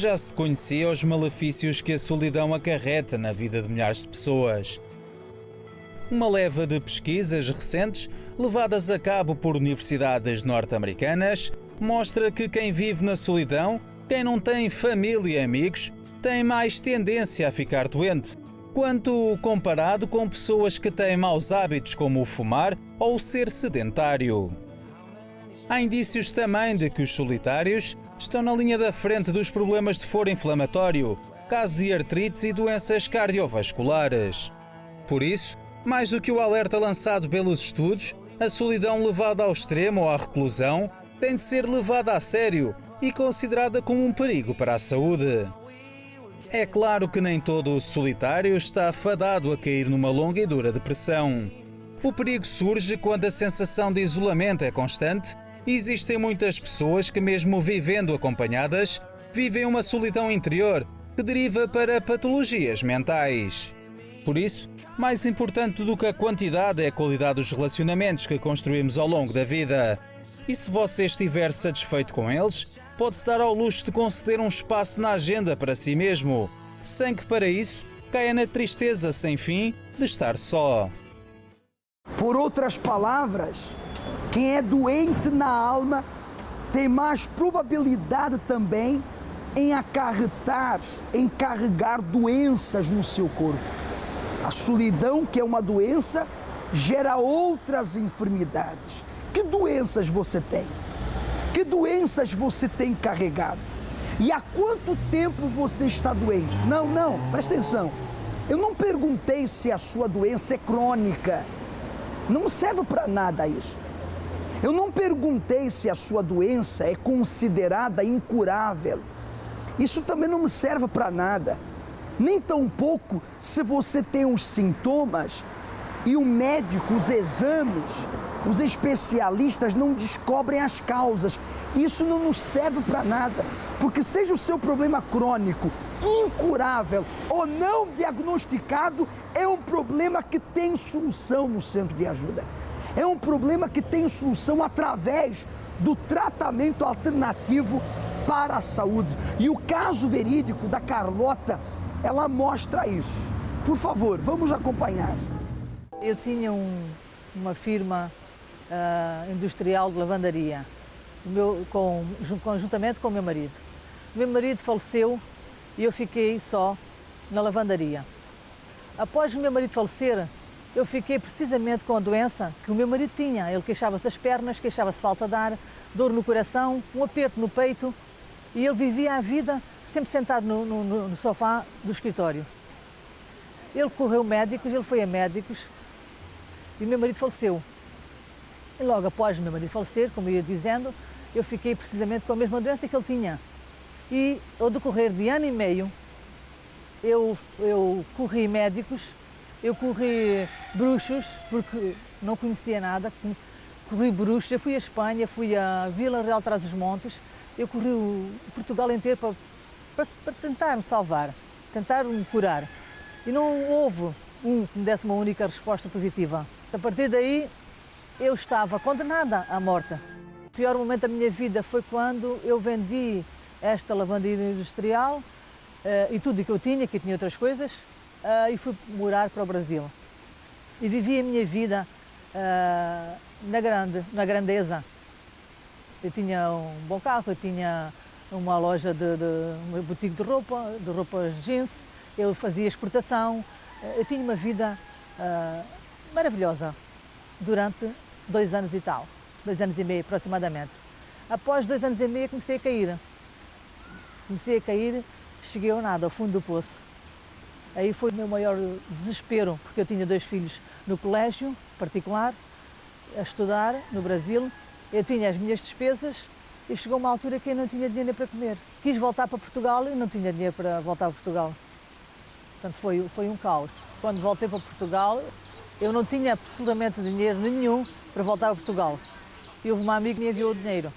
já se conhecia os malefícios que a solidão acarreta na vida de milhares de pessoas. Uma leva de pesquisas recentes, levadas a cabo por universidades norte-americanas, mostra que quem vive na solidão, quem não tem família e amigos, tem mais tendência a ficar doente, quanto comparado com pessoas que têm maus hábitos como o fumar ou o ser sedentário. Há indícios também de que os solitários estão na linha da frente dos problemas de foro inflamatório, casos de artrites e doenças cardiovasculares. Por isso, mais do que o alerta lançado pelos estudos, a solidão levada ao extremo ou à reclusão tem de ser levada a sério e considerada como um perigo para a saúde. É claro que nem todo o solitário está fadado a cair numa longa e dura depressão. O perigo surge quando a sensação de isolamento é constante e existem muitas pessoas que, mesmo vivendo acompanhadas, vivem uma solidão interior que deriva para patologias mentais. Por isso, mais importante do que a quantidade é a qualidade dos relacionamentos que construímos ao longo da vida. E se você estiver satisfeito com eles, pode-se dar ao luxo de conceder um espaço na agenda para si mesmo, sem que para isso caia na tristeza sem fim de estar só. Por outras palavras, quem é doente na alma tem mais probabilidade também em carregar doenças no seu corpo. A solidão, que é uma doença, gera outras enfermidades. Que doenças você tem? Que doenças você tem carregado? E há quanto tempo você está doente? Não, presta atenção. Eu não perguntei se a sua doença é crônica. Não serve para nada isso. Eu não perguntei se a sua doença é considerada incurável. Isso também não me serve para nada. Nem tampouco se você tem os sintomas e o médico, os exames, os especialistas não descobrem as causas. Isso não nos serve para nada, porque seja o seu problema crônico, incurável ou não diagnosticado, é um problema que tem solução no centro de ajuda. É um problema que tem solução através do tratamento alternativo para a saúde. E o caso verídico da Carlota, ela mostra isso. Por favor, vamos acompanhar. Eu tinha uma firma industrial de lavandaria, conjuntamente com o meu marido. O meu marido faleceu e eu fiquei só na lavandaria. Após o meu marido falecer, eu fiquei precisamente com a doença que o meu marido tinha. Ele queixava-se das pernas, queixava-se de falta de ar, dor no coração, um aperto no peito, e ele vivia a vida sempre sentado no sofá do escritório. Ele correu médicos, ele foi a médicos e o meu marido faleceu. E logo após o meu marido falecer, como eu ia dizendo, eu fiquei precisamente com a mesma doença que ele tinha. E ao decorrer de ano e meio, eu corri médicos, eu corri bruxos, porque não conhecia nada, corri bruxos, eu fui à Espanha, fui à Vila Real de Trás-os-Montes, eu corri o Portugal inteiro para tentar me salvar, tentar me curar. E não houve que me desse uma única resposta positiva. A partir daí, eu estava condenada à morte. O pior momento da minha vida foi quando eu vendi esta lavanderia industrial e tudo o que eu tinha, que tinha outras coisas, e fui morar para o Brasil. E vivi a minha vida na grandeza. Eu tinha um bom carro, eu tinha uma loja uma boutique de roupas jeans, eu fazia exportação, eu tinha uma vida maravilhosa durante 2 anos e tal, 2 anos e meio aproximadamente. Após 2 anos e meio comecei a cair, cheguei ao nada, ao fundo do poço. Aí foi o meu maior desespero, porque eu tinha 2 filhos no colégio particular, a estudar no Brasil, eu tinha as minhas despesas e chegou uma altura que eu não tinha dinheiro para comer. Quis voltar para Portugal e não tinha dinheiro para voltar para Portugal. Portanto, foi um caos. Quando voltei para Portugal, eu não tinha absolutamente dinheiro nenhum para voltar a Portugal. E houve uma amiga que me enviou o dinheiro.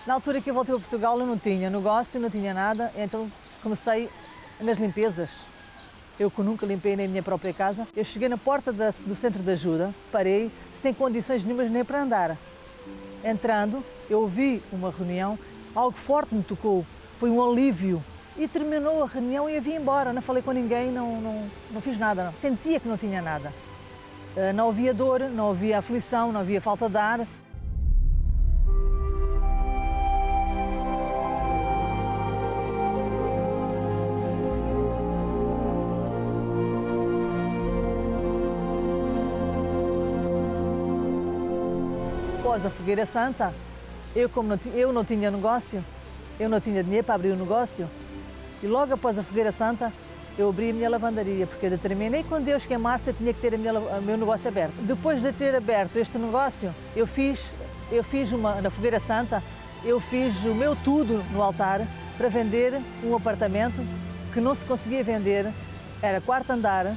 Na altura que eu voltei para Portugal, eu não tinha negócio, não tinha nada, então comecei nas limpezas. Eu que nunca limpei nem a minha própria casa. Eu cheguei na porta do centro de ajuda, parei, sem condições nenhumas nem para andar. Entrando, eu ouvi uma reunião, algo forte me tocou, foi um alívio. E terminou a reunião e eu vim embora. Não falei com ninguém, não fiz nada. Não. Sentia que não tinha nada. Não havia dor, não havia aflição, não havia falta de ar. Após a Fogueira Santa, eu não tinha negócio, eu não tinha dinheiro para abrir o negócio, e logo após a Fogueira Santa eu abri a minha lavandaria, porque eu determinei com Deus que em março eu tinha que ter o meu negócio aberto. Depois de ter aberto este negócio, na Fogueira Santa, eu fiz o meu tudo no altar para vender um apartamento que não se conseguia vender, era quarto andar,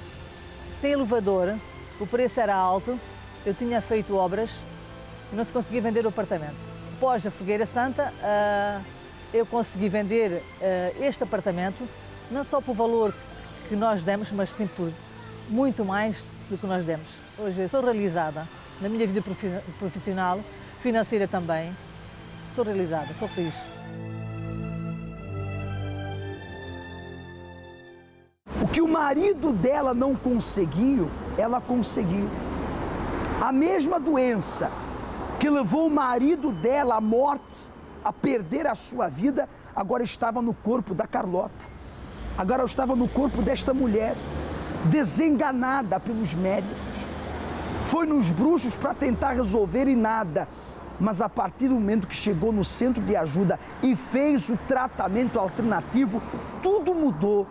sem elevador, o preço era alto, eu tinha feito obras, não se conseguia vender o apartamento. Após a Fogueira Santa, eu consegui vender este apartamento, não só pelo valor que nós demos, mas sim por muito mais do que nós demos. Hoje eu sou realizada na minha vida profissional, financeira também. Sou realizada, sou feliz. O que o marido dela não conseguiu, ela conseguiu. A mesma doença que levou o marido dela à morte, a perder a sua vida, agora estava no corpo da Carlota. Agora estava no corpo desta mulher, desenganada pelos médicos. Foi nos bruxos para tentar resolver e nada. Mas a partir do momento que chegou no centro de ajuda e fez o tratamento alternativo, tudo mudou.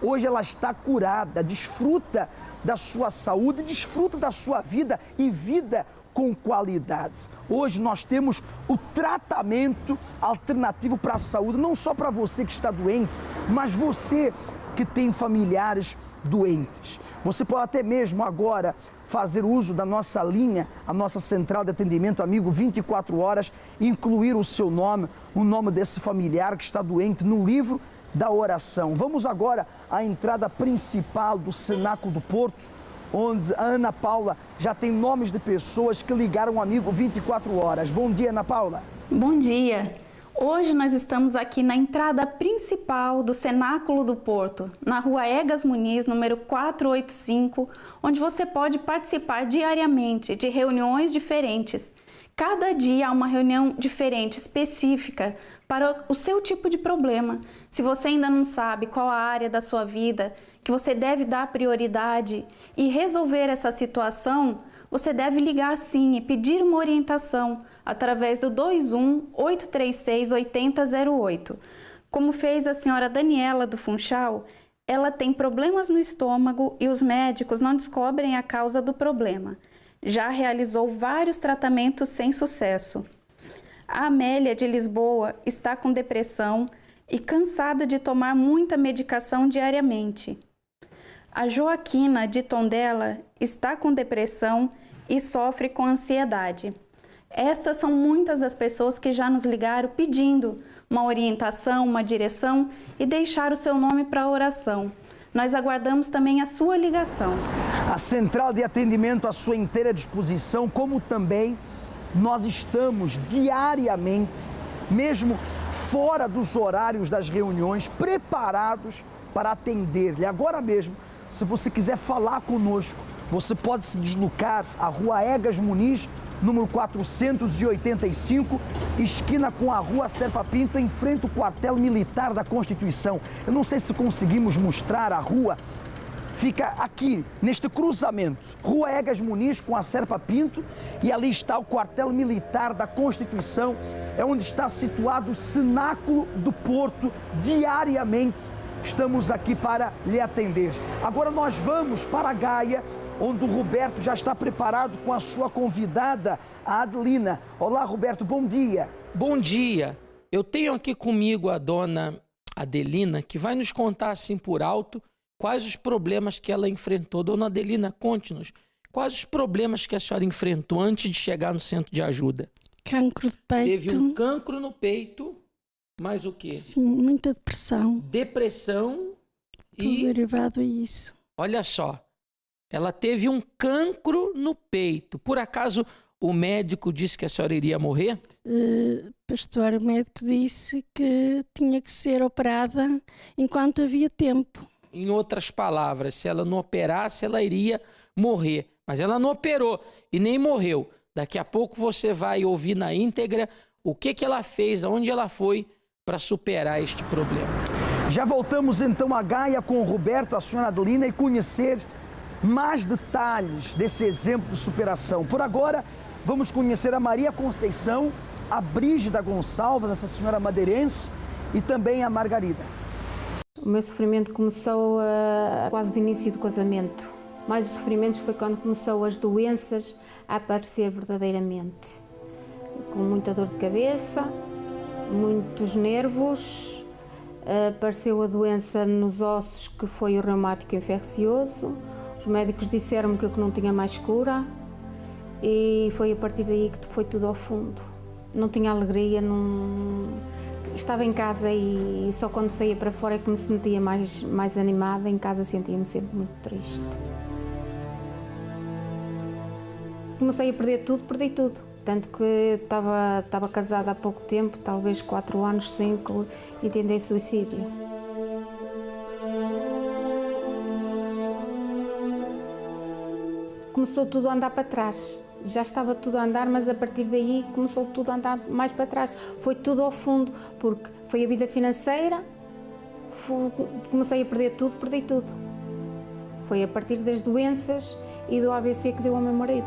Hoje ela está curada, desfruta da sua saúde, desfruta da sua vida e vida com qualidade. Hoje nós temos o tratamento alternativo para a saúde, não só para você que está doente, mas você que tem familiares doentes. Você pode até mesmo agora fazer uso da nossa linha, a nossa central de atendimento amigo 24 horas, incluir o seu nome, o nome desse familiar que está doente no livro da oração. Vamos agora à entrada principal do Cenáculo do Porto, onde a Ana Paula já tem nomes de pessoas que ligaram o amigo 24 horas. Bom dia, Ana Paula. Bom dia. Hoje nós estamos aqui na entrada principal do Cenáculo do Porto, na rua Egas Muniz, número 485, onde você pode participar diariamente de reuniões diferentes. Cada dia há uma reunião diferente, específica, para o seu tipo de problema. Se você ainda não sabe qual a área da sua vida que você deve dar prioridade e resolver essa situação, você deve ligar sim e pedir uma orientação através do 21-836-8008. Como fez a senhora Daniela do Funchal, ela tem problemas no estômago e os médicos não descobrem a causa do problema. Já realizou vários tratamentos sem sucesso. A Amélia de Lisboa está com depressão e cansada de tomar muita medicação diariamente. A Joaquina de Tondela está com depressão e sofre com ansiedade. Estas são muitas das pessoas que já nos ligaram pedindo uma orientação, uma direção e deixar o seu nome para a oração. Nós aguardamos também a sua ligação. A central de atendimento à sua inteira disposição, como também nós estamos diariamente, mesmo fora dos horários das reuniões, preparados para atender-lhe. Agora mesmo, se você quiser falar conosco, você pode se deslocar à rua Egas Muniz, número 485, esquina com a rua Serpa Pinto, em frente ao quartel militar da Constituição. Eu não sei se conseguimos mostrar a rua, fica aqui, neste cruzamento, rua Egas Muniz com a Serpa Pinto, e ali está o quartel militar da Constituição, é onde está situado o Cenáculo do Porto. Diariamente estamos aqui para lhe atender. Agora nós vamos para a Gaia, onde o Roberto já está preparado com a sua convidada, a Adelina. Olá, Roberto, bom dia. Bom dia. Eu tenho aqui comigo a dona Adelina, que vai nos contar assim por alto quais os problemas que ela enfrentou. Dona Adelina, conte-nos, quais os problemas que a senhora enfrentou antes de chegar no centro de ajuda? Cancro de peito. Teve um cancro no peito, mais o quê? Sim, muita depressão. Depressão Tudo derivado a isso. Olha só, ela teve um cancro no peito. Por acaso o médico disse que a senhora iria morrer? Pastor, o médico disse que tinha que ser operada enquanto havia tempo. Em outras palavras, se ela não operasse, ela iria morrer. Mas ela não operou e nem morreu. Daqui a pouco você vai ouvir na íntegra o que ela fez, aonde ela foi para superar este problema. Já voltamos então a Gaia com o Roberto, a senhora Adelina, e conhecer mais detalhes desse exemplo de superação. Por agora, vamos conhecer a Maria Conceição, a Brígida Gonçalves, essa senhora madeirense, e também a Margarida. O meu sofrimento começou quase de início do casamento. Mais os sofrimentos foi quando começou as doenças a aparecer verdadeiramente. Com muita dor de cabeça, muitos nervos, apareceu a doença nos ossos, que foi o reumático infeccioso. Os médicos disseram-me que eu não tinha mais cura e foi a partir daí que foi tudo ao fundo. Não tinha alegria, estava em casa e só quando saía para fora é que me sentia mais animada. Em casa sentia-me sempre muito triste. Comecei a perder tudo, perdi tudo. Tanto que estava casada há pouco tempo, talvez 4 anos, 5, e tentei suicídio. Começou tudo a andar para trás. Já estava tudo a andar, mas a partir daí começou tudo a andar mais para trás. Foi tudo ao fundo, porque foi a vida financeira, comecei a perder tudo, perdi tudo. Foi a partir das doenças e do AVC que deu ao meu marido.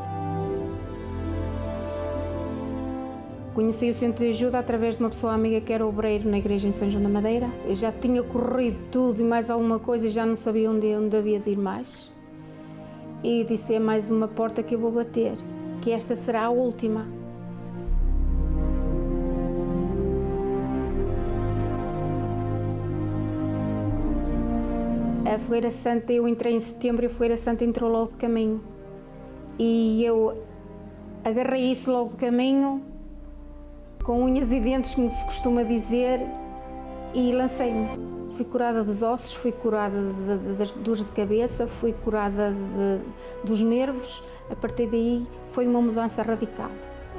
Conheci o centro de ajuda através de uma pessoa amiga que era obreiro na igreja em São João da Madeira. Eu já tinha corrido tudo e mais alguma coisa e já não sabia onde havia de ir mais. E disse, é mais uma porta que eu vou bater, que esta será a última. A Fogueira Santa, eu entrei em setembro e a Fogueira Santa entrou logo de caminho. E eu agarrei isso logo de caminho, com unhas e dentes, como se costuma dizer, e lancei-me. Fui curada dos ossos, fui curada das dores de cabeça, fui curada dos nervos. A partir daí foi uma mudança radical.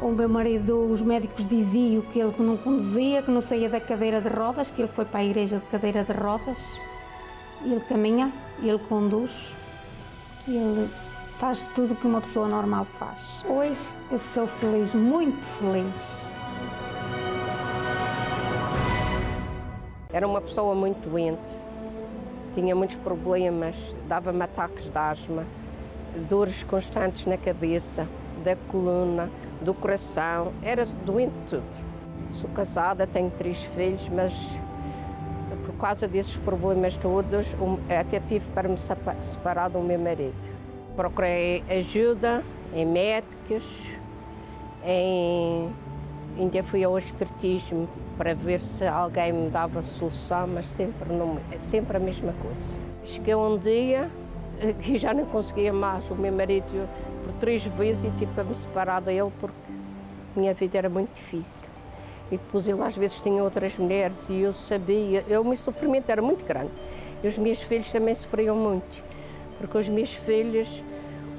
O meu marido, os médicos diziam que ele não conduzia, que não saía da cadeira de rodas, que ele foi para a igreja de cadeira de rodas. Ele caminha, ele conduz, ele faz tudo que uma pessoa normal faz. Hoje eu sou feliz, muito feliz. Era uma pessoa muito doente, tinha muitos problemas, dava-me ataques de asma, dores constantes na cabeça, da coluna, do coração, era doente de tudo. Sou casada, tenho 3 filhos, mas por causa desses problemas todos, até tive para me separar do meu marido. Procurei ajuda em médicos, ainda fui ao espiritismo para ver se alguém me dava solução, mas sempre a mesma coisa. Cheguei um dia e já não conseguia mais. O meu marido, por 3 vezes, tive para me separar dele porque a minha vida era muito difícil. E depois ele às vezes tinha outras mulheres e eu sabia, o meu sofrimento era muito grande. E os meus filhos também sofriam muito, porque os meus filhos,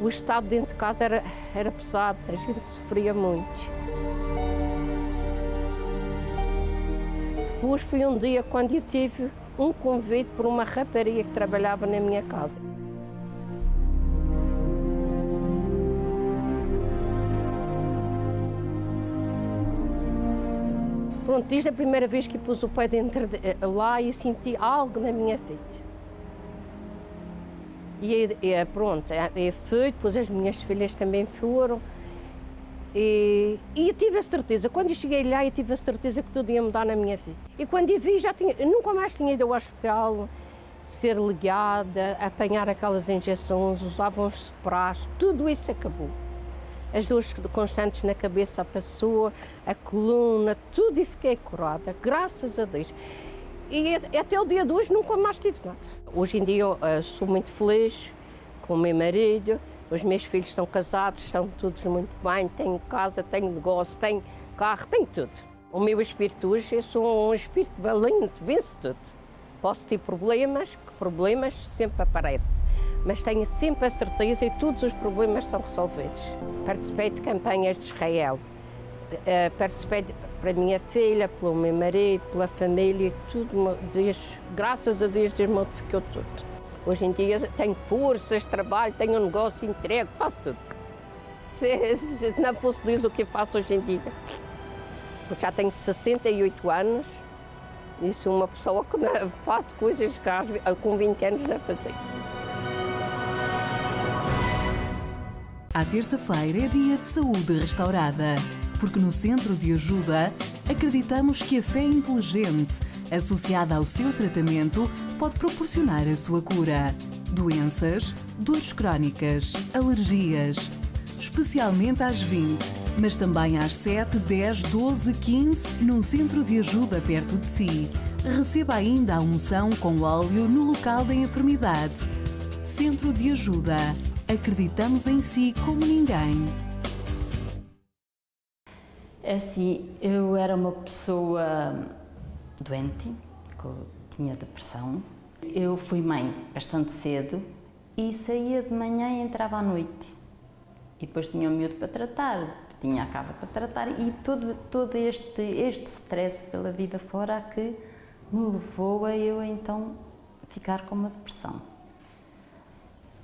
o estado dentro de casa era pesado, a gente sofria muito. Depois foi um dia quando eu tive um convite por uma rapariga que trabalhava na minha casa. Pronto, desde a primeira vez que pus o pé dentro lá, eu senti algo na minha vida. E pronto, eu fui, depois as minhas filhas também foram. E eu tive a certeza, quando eu cheguei lá, eu tive a certeza que tudo ia mudar na minha vida. E quando eu vi, eu nunca mais tinha ido ao hospital, ser ligada, apanhar aquelas injeções, usavam os spray, tudo isso acabou. As dores constantes na cabeça passou, a coluna, tudo, e fiquei curada, graças a Deus. E até o dia de hoje nunca mais tive nada. Hoje em dia eu sou muito feliz com o meu marido, os meus filhos estão casados, estão todos muito bem, tenho casa, tenho negócio, tenho carro, tenho tudo. O meu espírito hoje, eu sou um espírito valente, vence tudo. Posso ter problemas, que problemas sempre aparecem, mas tenho sempre a certeza e todos os problemas são resolvidos. Participei de campanhas de Israel, participei para a minha filha, pelo meu marido, pela família, tudo, graças a Deus, Deus modificou tudo. Hoje em dia tenho forças, trabalho, tenho um negócio, entrego, faço tudo. Se não fosse Deus o que eu faço hoje em dia. Porque já tenho 68 anos e sou uma pessoa que faz coisas que com 20 anos não fazia. À terça-feira é dia de saúde restaurada, porque no Centro de Ajuda acreditamos que a fé inteligente, associada ao seu tratamento, pode proporcionar a sua cura. Doenças, dores crónicas, alergias, especialmente às 20, mas também às 7, 10, 12, 15, num Centro de Ajuda perto de si. Receba ainda a unção com óleo no local da enfermidade. Centro de Ajuda. Acreditamos em si como ninguém. É assim, eu era uma pessoa doente, que eu tinha depressão. Eu fui mãe bastante cedo e saía de manhã e entrava à noite. E depois tinha o miúdo para tratar, tinha a casa para tratar e todo este stress pela vida fora que me levou a eu então ficar com uma depressão.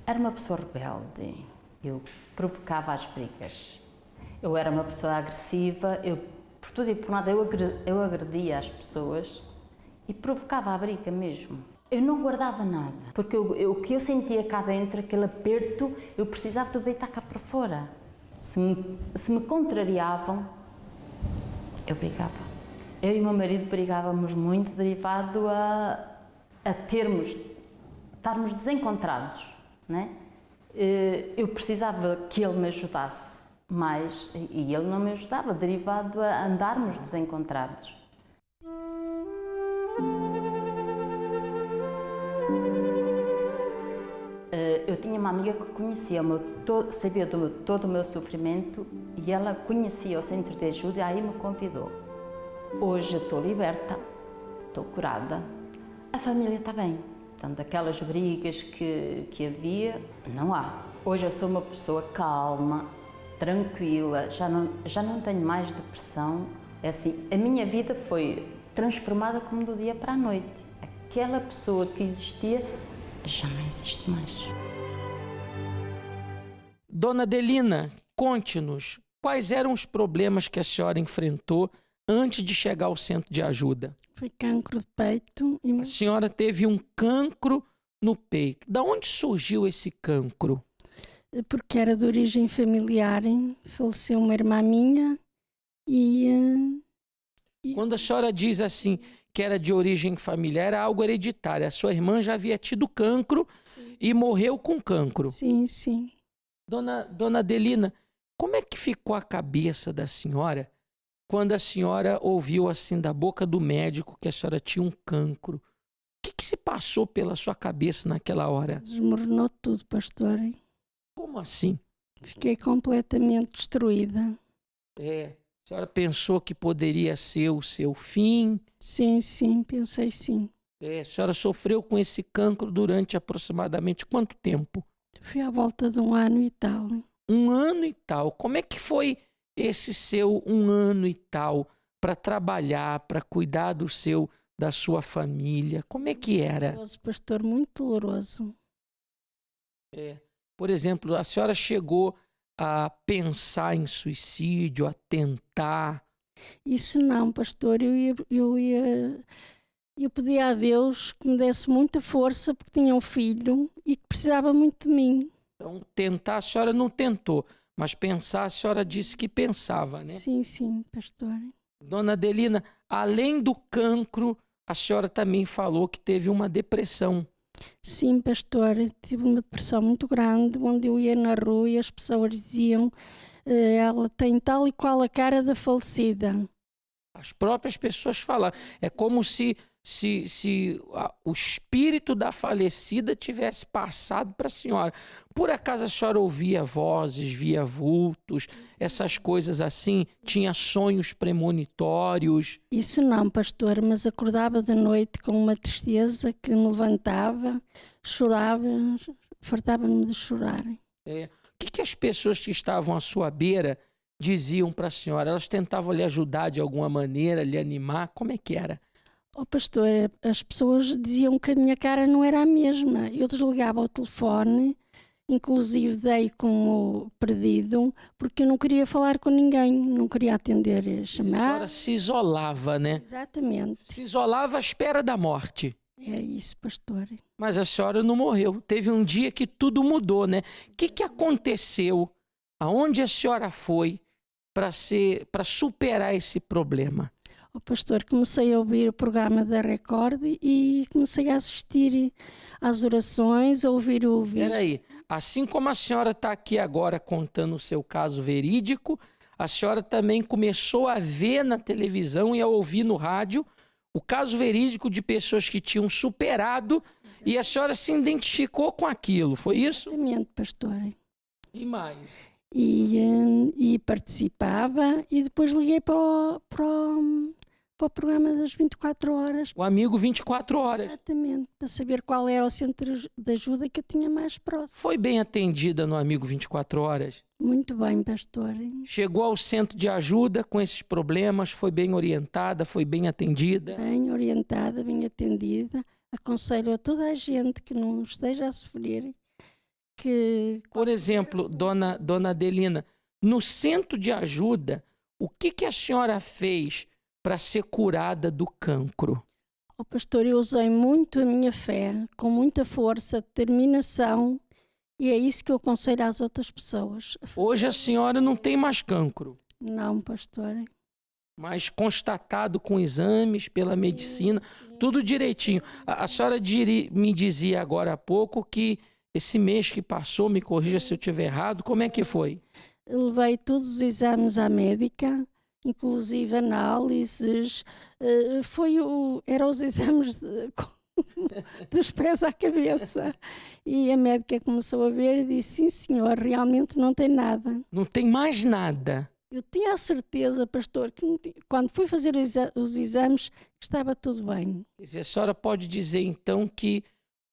Era uma pessoa rebelde, eu provocava as brigas. Eu era uma pessoa agressiva, por tudo e por nada eu agredia as pessoas e provocava a briga mesmo. Eu não guardava nada, porque o que eu sentia cá dentro, aquele aperto, eu precisava de deitar cá para fora. Se me contrariavam, eu brigava. Eu e o meu marido brigávamos muito derivado a estarmos desencontrados, né? Eu precisava que ele me ajudasse mais e ele não me ajudava, derivado a andarmos desencontrados. Eu tinha uma amiga que sabia todo o meu sofrimento e ela conhecia o Centro de Ajuda e aí me convidou. Hoje estou liberta, estou curada, a família está bem. Portanto, aquelas brigas que havia, não há. Hoje eu sou uma pessoa calma, tranquila, já não tenho mais depressão. É assim, a minha vida foi transformada como do dia para a noite. Aquela pessoa que existia já não existe mais. Dona Adelina, conte-nos quais eram os problemas que a senhora enfrentou antes de chegar ao Centro de Ajuda. Foi cancro de peito. A senhora teve um cancro no peito. Da onde surgiu esse cancro? Porque era de origem familiar, hein? Faleceu uma irmã minha e... Quando a senhora diz assim que era de origem familiar, era algo hereditário. A sua irmã já havia tido cancro e morreu com cancro. Sim, sim. Dona Adelina, como é que ficou a cabeça da senhora quando a senhora ouviu assim da boca do médico que a senhora tinha um cancro? O que se passou pela sua cabeça naquela hora? Desmoronou tudo, pastor. Hein? Como assim? Fiquei completamente destruída. A senhora pensou que poderia ser o seu fim? Sim, pensei sim. A senhora sofreu com esse cancro durante aproximadamente quanto tempo? Foi à volta de 1 ano e tal. 1 ano e tal. Como é que foi esse seu 1 ano e tal para trabalhar, para cuidar da sua família? Como é que era? Doloroso, pastor, muito doloroso. Por exemplo, a senhora chegou a pensar em suicídio, a tentar? Isso não, pastor. Eu pedi a Deus que me desse muita força porque tinha um filho e que precisava muito de mim. Então, tentar a senhora não tentou, mas pensar a senhora disse que pensava, né? Sim, pastor. Dona Adelina, além do cancro, a senhora também falou que teve uma depressão. Sim, pastor, tive uma depressão muito grande, onde eu ia na rua e as pessoas diziam ela tem tal e qual a cara da falecida. As próprias pessoas falaram. É como se o espírito da falecida tivesse passado para a senhora. Por acaso a senhora ouvia vozes, via vultos, essas coisas assim? Tinha sonhos premonitórios? Isso não, pastor, mas acordava de noite com uma tristeza que me levantava, chorava fartava-me de chorar. O que as pessoas que estavam à sua beira diziam para a senhora? Elas tentavam lhe ajudar de alguma maneira, lhe animar? Como é que era? Pastor, as pessoas diziam que a minha cara não era a mesma. Eu desligava o telefone, inclusive dei como perdido, porque eu não queria falar com ninguém, não queria atender a chamar. A senhora se isolava, né? Exatamente. Se isolava à espera da morte. É isso, pastor. Mas a senhora não morreu. Teve um dia que tudo mudou, né? O que aconteceu? Aonde a senhora foi para superar esse problema? Pastor, comecei a ouvir o programa da Record e comecei a assistir às orações, a ouvir o vídeo. Espera aí, assim como a senhora está aqui agora contando o seu caso verídico, a senhora também começou a ver na televisão e a ouvir no rádio o caso verídico de pessoas que tinham superado e a senhora se identificou com aquilo, foi isso? Exatamente, pastor. E mais? E participava e depois liguei para o programa das 24 horas. O amigo 24 horas. Exatamente, para saber qual era o centro de ajuda que eu tinha mais próximo. Foi bem atendida no amigo 24 horas? Muito bem, pastor. Chegou ao centro de ajuda com esses problemas, foi bem orientada, foi bem atendida? Bem orientada, bem atendida. Aconselho a toda a gente que não esteja a sofrer que... Por exemplo, dona Adelina, no centro de ajuda, o que a senhora fez para ser curada do cancro? Pastor, eu usei muito a minha fé, com muita força, determinação, e é isso que eu aconselho às outras pessoas. Hoje a senhora não tem mais cancro? Não, pastor. Mas constatado com exames, pela medicina, tudo direitinho. A senhora me dizia agora há pouco que esse mês que passou, me corrija se eu estiver errado, como é que foi? Eu levei todos os exames à médica, inclusive análises, eram os exames dos pés à cabeça. E a médica começou a ver e disse, sim senhor, realmente não tem nada. Não tem mais nada? Eu tinha a certeza, pastor, que quando fui fazer os exames, que estava tudo bem. A senhora pode dizer então que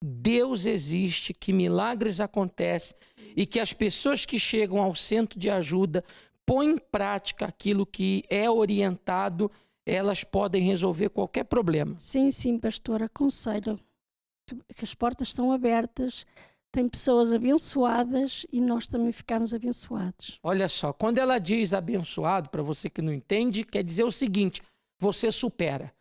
Deus existe, que milagres acontecem e que as pessoas que chegam ao centro de ajuda põem em prática aquilo que é orientado, elas podem resolver qualquer problema. Sim, sim, pastor, aconselho que as portas estão abertas, tem pessoas abençoadas e nós também ficamos abençoados. Olha só, quando ela diz abençoado, para você que não entende, quer dizer o seguinte, você supera.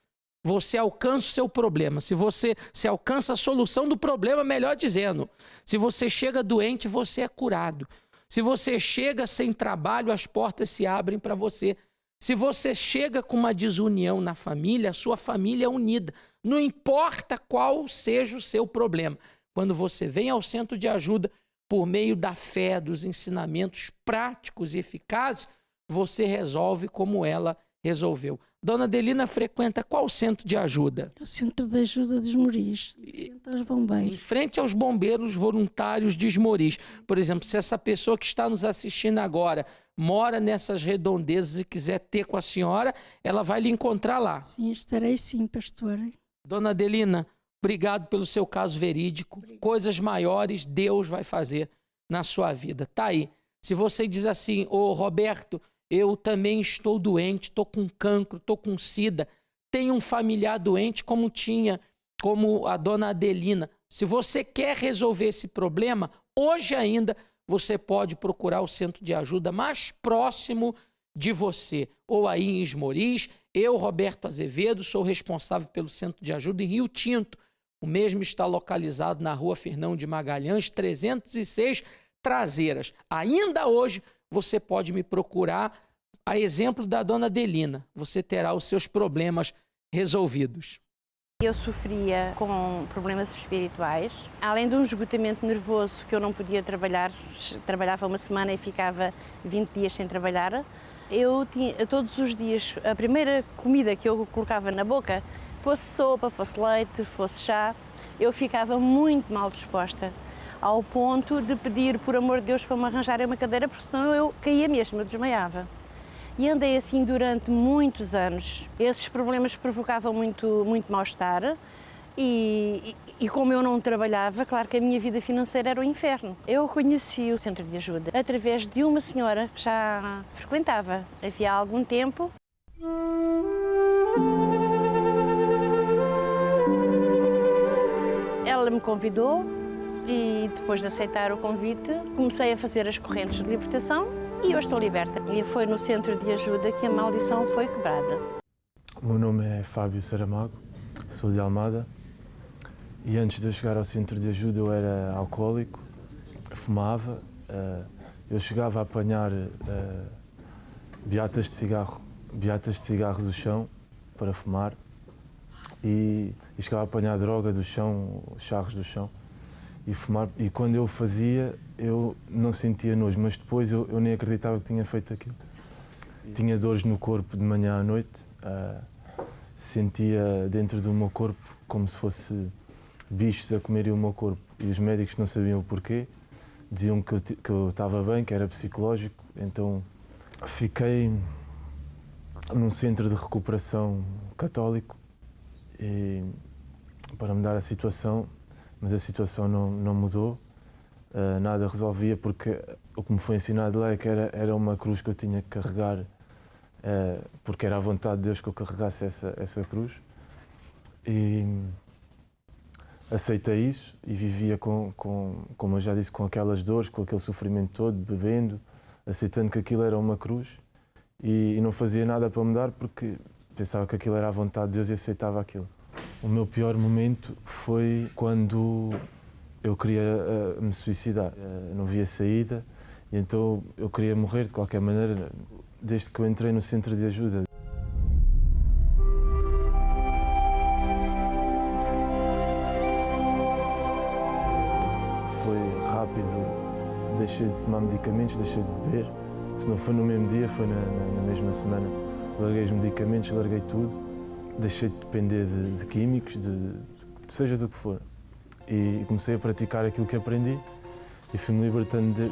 Você alcança o seu problema. Se alcança a solução do problema, melhor dizendo. Se você chega doente, você é curado. Se você chega sem trabalho, as portas se abrem para você. Se você chega com uma desunião na família, a sua família é unida. Não importa qual seja o seu problema. Quando você vem ao centro de ajuda, por meio da fé, dos ensinamentos práticos e eficazes, você resolve como ela resolveu. Dona Adelina frequenta qual centro de ajuda? O Centro de Ajuda de Esmoriz, aos bombeiros. Em frente aos bombeiros voluntários de Esmoriz. Por exemplo, se essa pessoa que está nos assistindo agora mora nessas redondezas e quiser ter com a senhora, ela vai lhe encontrar lá. Sim, estarei sim, pastor. Dona Adelina, obrigado pelo seu caso verídico. Coisas maiores Deus vai fazer na sua vida. Tá aí. Se você diz assim, ô Roberto, eu também estou doente, estou com cancro, estou com sida, tenho um familiar doente como a dona Adelina. Se você quer resolver esse problema, hoje ainda você pode procurar o centro de ajuda mais próximo de você, ou aí em Esmoriz. Eu, Roberto Azevedo, sou responsável pelo centro de ajuda em Rio Tinto. O mesmo está localizado na rua Fernão de Magalhães, 306, Traseiras. Ainda hoje você pode me procurar, a exemplo da dona Adelina. Você terá os seus problemas resolvidos. Eu sofria com problemas espirituais, além de um esgotamento nervoso que eu não podia trabalhar, trabalhava uma semana e ficava 20 dias sem trabalhar. Eu tinha todos os dias, a primeira comida que eu colocava na boca, fosse sopa, fosse leite, fosse chá, eu ficava muito mal disposta, ao ponto de pedir, por amor de Deus, para me arranjarem uma cadeira, porque senão eu caía mesmo, eu desmaiava. E andei assim durante muitos anos. Esses problemas provocavam muito mal-estar E como eu não trabalhava, claro que a minha vida financeira era o inferno. Eu conheci o centro de ajuda através de uma senhora que já frequentava havia algum tempo. Ela me convidou e depois de aceitar o convite comecei a fazer as correntes de libertação e hoje estou liberta. E foi no centro de ajuda que a maldição foi quebrada. O meu nome é Fábio Saramago, sou de Almada e antes de eu chegar ao centro de ajuda eu era alcoólico, fumava, eu chegava a apanhar beatas de cigarro do chão para fumar e chegava a apanhar droga do chão, charros do chão e fumar. E quando eu fazia eu não sentia nojo, mas depois eu nem acreditava que tinha feito aquilo. Tinha dores no corpo de manhã à noite, sentia dentro do meu corpo como se fosse bichos a comerem o meu corpo e os médicos não sabiam o porquê, diziam que eu estava bem, que era psicológico, então fiquei num centro de recuperação católico e, para mudar a situação, mas a situação não mudou, nada resolvia porque o que me foi ensinado lá é que era uma cruz que eu tinha que carregar, porque era a vontade de Deus que eu carregasse essa cruz. E aceitei isso e vivia como eu já disse, com aquelas dores, com aquele sofrimento todo, bebendo, aceitando que aquilo era uma cruz e não fazia nada para mudar porque pensava que aquilo era a vontade de Deus e aceitava aquilo. O meu pior momento foi quando eu queria me suicidar. Não via saída e então eu queria morrer de qualquer maneira desde que eu entrei no centro de ajuda. Foi rápido, deixei de tomar medicamentos, deixei de beber. Se não foi no mesmo dia, foi na mesma semana. Larguei os medicamentos, larguei tudo, deixei de depender de químicos, seja do que for. E comecei a praticar aquilo que aprendi e fui-me libertando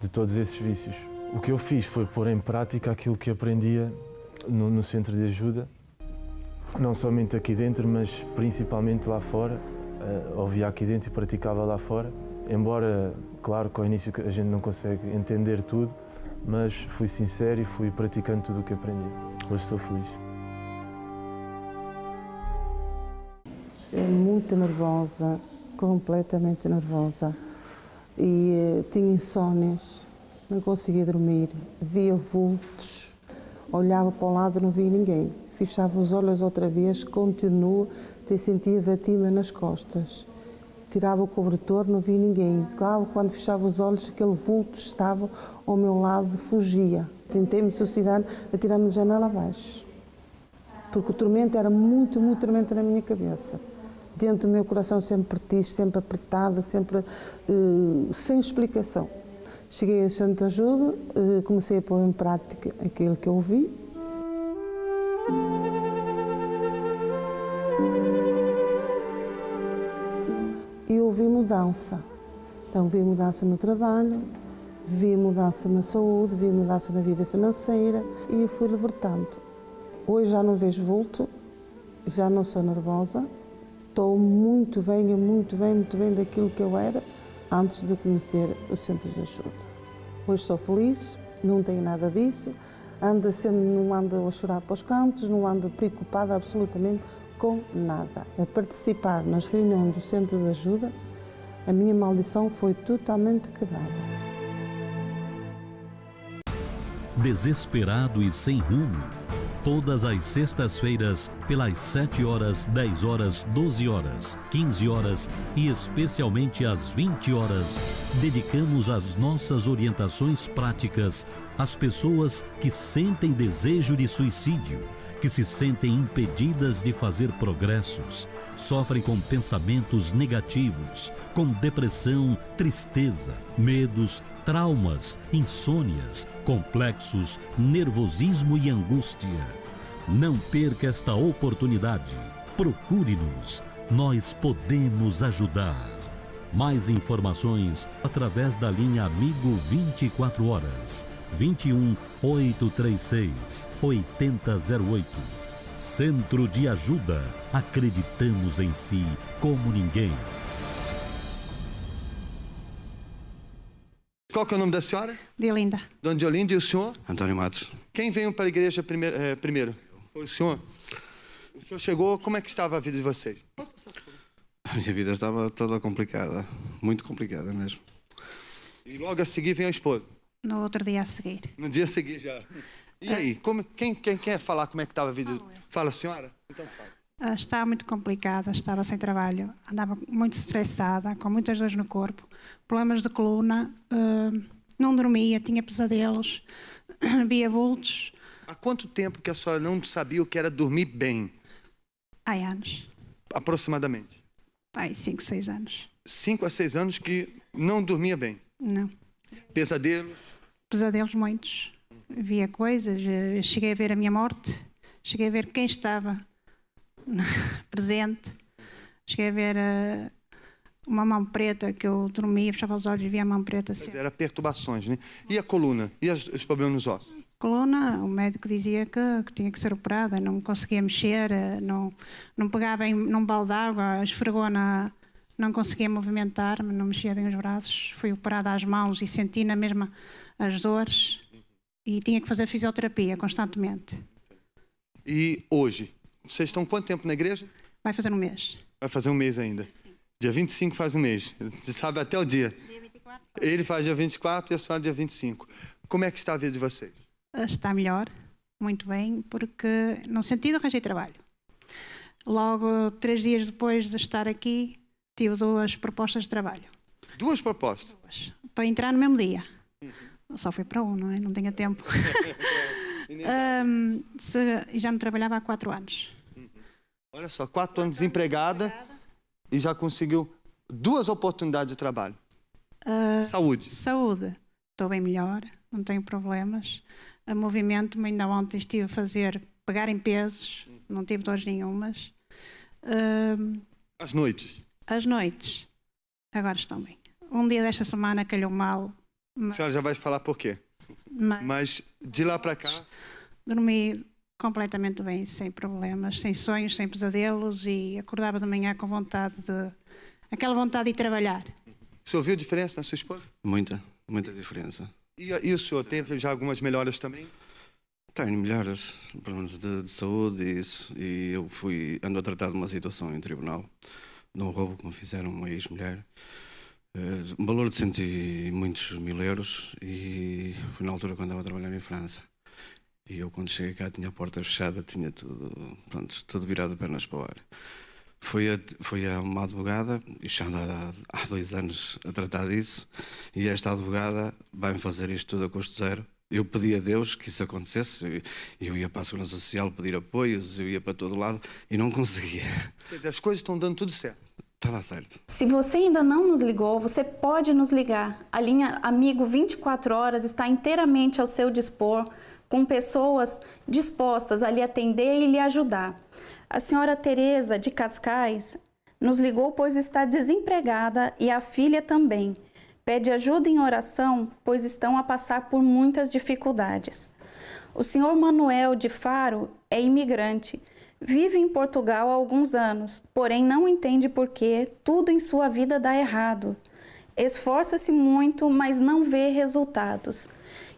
de todos esses vícios. O que eu fiz foi pôr em prática aquilo que aprendia no centro de ajuda, não somente aqui dentro, mas principalmente lá fora. Ouvia aqui dentro e praticava lá fora. Embora, claro, que ao início a gente não consegue entender tudo, mas fui sincero e fui praticando tudo o que aprendi. Hoje sou feliz. Muito nervosa, completamente nervosa. E tinha insónias, não conseguia dormir, via vultos, olhava para o lado e não via ninguém. Fechava os olhos outra vez, continuo, até sentia vatima nas costas. Tirava o cobertor, não via ninguém. Quando fechava os olhos, aquele vulto estava ao meu lado, fugia. Tentei me suicidar, atirar-me da janela abaixo. Porque o tormento era muito, muito tormento na minha cabeça. Dentro do meu coração sempre triste, sempre apertada, sempre sem explicação. Cheguei ao centro de ajuda, comecei a pôr em prática aquilo que eu ouvi. E houve mudança. Então vi mudança no trabalho, vi mudança na saúde, vi mudança na vida financeira e eu fui libertando. Hoje já não vejo vulto, já não sou nervosa, estou muito bem daquilo que eu era antes de conhecer o centro de ajuda. Hoje sou feliz, não tenho nada disso, não ando a chorar para os cantos, não ando preocupada absolutamente com nada. A participar nas reuniões do centro de ajuda, a minha maldição foi totalmente quebrada. Desesperado e sem rumo, todas as sextas-feiras, pelas 7 horas, 10 horas, 12 horas, 15 horas e especialmente às 20 horas, dedicamos as nossas orientações práticas às pessoas que sentem desejo de suicídio, que se sentem impedidas de fazer progressos, sofrem com pensamentos negativos, com depressão, tristeza, medos, traumas, insônias, complexos, nervosismo e angústia. Não perca esta oportunidade. Procure-nos. Nós podemos ajudar. Mais informações através da linha Amigo 24 horas. 21 836 8008. Centro de Ajuda. Acreditamos em si como ninguém. Qual que é o nome da senhora? Deolinda. Dona Deolinda, e o senhor? Antônio Matos. Quem veio para a igreja primeiro? Foi o senhor? O senhor chegou, como é que estava a vida de vocês? A minha vida estava toda complicada, muito complicada mesmo. E logo a seguir vem a esposa? No outro dia a seguir. No dia a seguir já. E aí, quem quer falar como é que estava a vida? Fala, senhora? Então fala. Estava muito complicada, estava sem trabalho, andava muito estressada, com muitas dores no corpo, problemas de coluna, não dormia, tinha pesadelos, via vultos. Há quanto tempo que a senhora não sabia o que era dormir bem? Há anos. Aproximadamente? 5, 6 anos. 5 a 6 anos que não dormia bem? Não. Pesadelos? Pesadelos muitos. Via coisas, cheguei a ver a minha morte, cheguei a ver quem estava presente, cheguei a ver uma mão preta que eu dormia, fechava os olhos e via a mão preta. Mas era perturbações, né? E a coluna? E os problemas nos ossos? Coluna, o médico dizia que tinha que ser operada, não conseguia mexer, não pegava bem num balde de água, esfregou não conseguia movimentar, não mexia bem os braços, fui operada às mãos e senti na mesma as dores e tinha que fazer fisioterapia constantemente. E hoje? Vocês estão quanto tempo na igreja? Vai fazer um mês. Vai fazer um mês ainda? Sim. Dia 25 faz um mês. Você sabe até o dia? Dia 24. Ele faz dia 24 e a senhora dia 25. Como é que está a vida de vocês? Está melhor, muito bem, porque no sentido arranjei trabalho. Logo, 3 dias depois de estar aqui, tive 2 propostas de trabalho. 2 propostas? 2. Para entrar no mesmo dia. Só fui para 1, não é? Não tinha tempo. E já não trabalhava há 4 anos. Olha só, 4 anos desempregada e já conseguiu 2 oportunidades de trabalho. Saúde? Saúde. Estou bem melhor, não tenho problemas. Movimento-me, ainda ontem estive a pegar em pesos, não tive dores nenhumas. As noites? As noites, agora estão bem. Um dia desta semana calhou mal. A senhora já vai falar por quê? Mas de lá para cá? Dormi completamente bem, sem problemas, sem sonhos, sem pesadelos e acordava de manhã com aquela vontade de ir trabalhar. O senhor viu diferença na sua esposa? Muita diferença. E o senhor teve já algumas melhoras também? Tenho melhoras, problemas de saúde e isso. E eu ando a tratar de uma situação em tribunal, de um roubo que me fizeram uma ex-mulher. Um valor de cento e muitos mil euros e foi na altura quando estava a trabalhar em França. E eu quando cheguei cá tinha a porta fechada, tinha tudo virado de pernas para o ar. Foi a uma advogada, e já ando há 2 anos a tratar disso, e esta advogada vai-me fazer isto tudo a custo zero. Eu pedi a Deus que isso acontecesse, eu ia para a Segurança Social pedir apoios, eu ia para todo lado e não conseguia. Quer dizer, as coisas estão dando tudo certo. Estava certo. Se você ainda não nos ligou, você pode nos ligar. A linha Amigo 24 Horas está inteiramente ao seu dispor, com pessoas dispostas a lhe atender e lhe ajudar. A senhora Tereza de Cascais nos ligou pois está desempregada e a filha também. Pede ajuda em oração, pois estão a passar por muitas dificuldades. O senhor Manuel de Faro é imigrante. Vive em Portugal há alguns anos, porém não entende por que tudo em sua vida dá errado. Esforça-se muito, mas não vê resultados.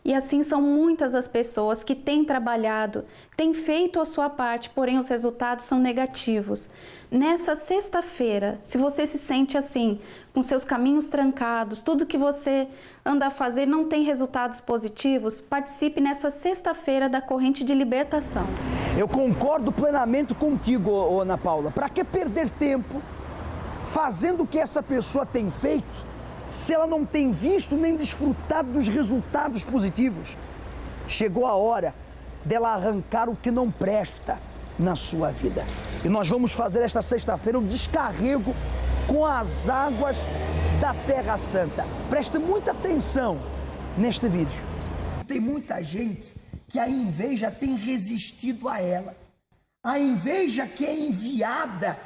E assim são muitas as pessoas que têm trabalhado, têm feito a sua parte, porém os resultados são negativos. Nessa sexta-feira, se você se sente assim, com seus caminhos trancados, tudo que você anda a fazer não tem resultados positivos, participe nessa sexta-feira da Corrente de Libertação. Eu concordo plenamente contigo, Ana Paula. Para que perder tempo fazendo o que essa pessoa tem feito, se ela não tem visto nem desfrutado dos resultados positivos? Chegou a hora dela arrancar o que não presta na sua vida. E nós vamos fazer esta sexta-feira um descarrego com as águas da Terra Santa. Preste muita atenção neste vídeo. Tem muita gente que a inveja tem resistido a ela. A inveja que é enviada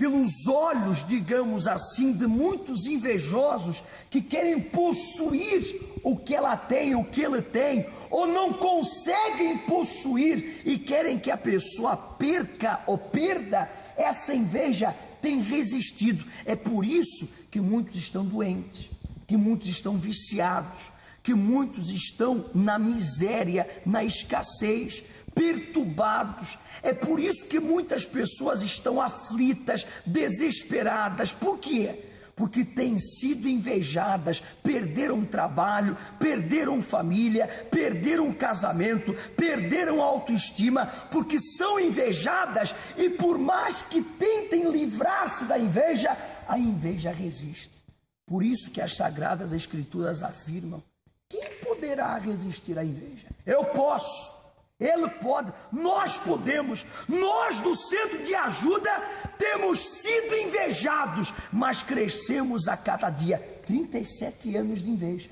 pelos olhos, digamos assim, de muitos invejosos que querem possuir o que ela tem, o que ele tem, ou não conseguem possuir e querem que a pessoa perca ou perda, essa inveja tem resistido. É por isso que muitos estão doentes, que muitos estão viciados, que muitos estão na miséria, na escassez, perturbados. É por isso que muitas pessoas estão aflitas, desesperadas. Por quê? Porque têm sido invejadas, perderam trabalho, perderam família, perderam casamento, perderam autoestima, porque são invejadas e por mais que tentem livrar-se da inveja, a inveja resiste. Por isso que as Sagradas Escrituras afirmam: quem poderá resistir à inveja? Eu posso. Ele pode, nós podemos, nós do Centro de Ajuda temos sido invejados, mas crescemos a cada dia. 37 anos de inveja.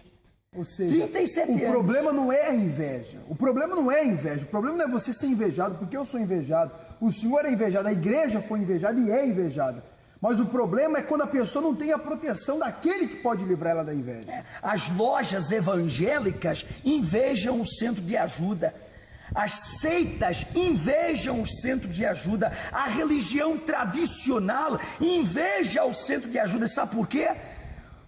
Ou seja, o problema não é a inveja. O problema não é a inveja. O problema não é você ser invejado, porque eu sou invejado. O senhor é invejado, a igreja foi invejada e é invejada. Mas o problema é quando a pessoa não tem a proteção daquele que pode livrar ela da inveja. As lojas evangélicas invejam o Centro de Ajuda. As seitas invejam o Centro de Ajuda. A religião tradicional inveja o Centro de Ajuda. Sabe por quê?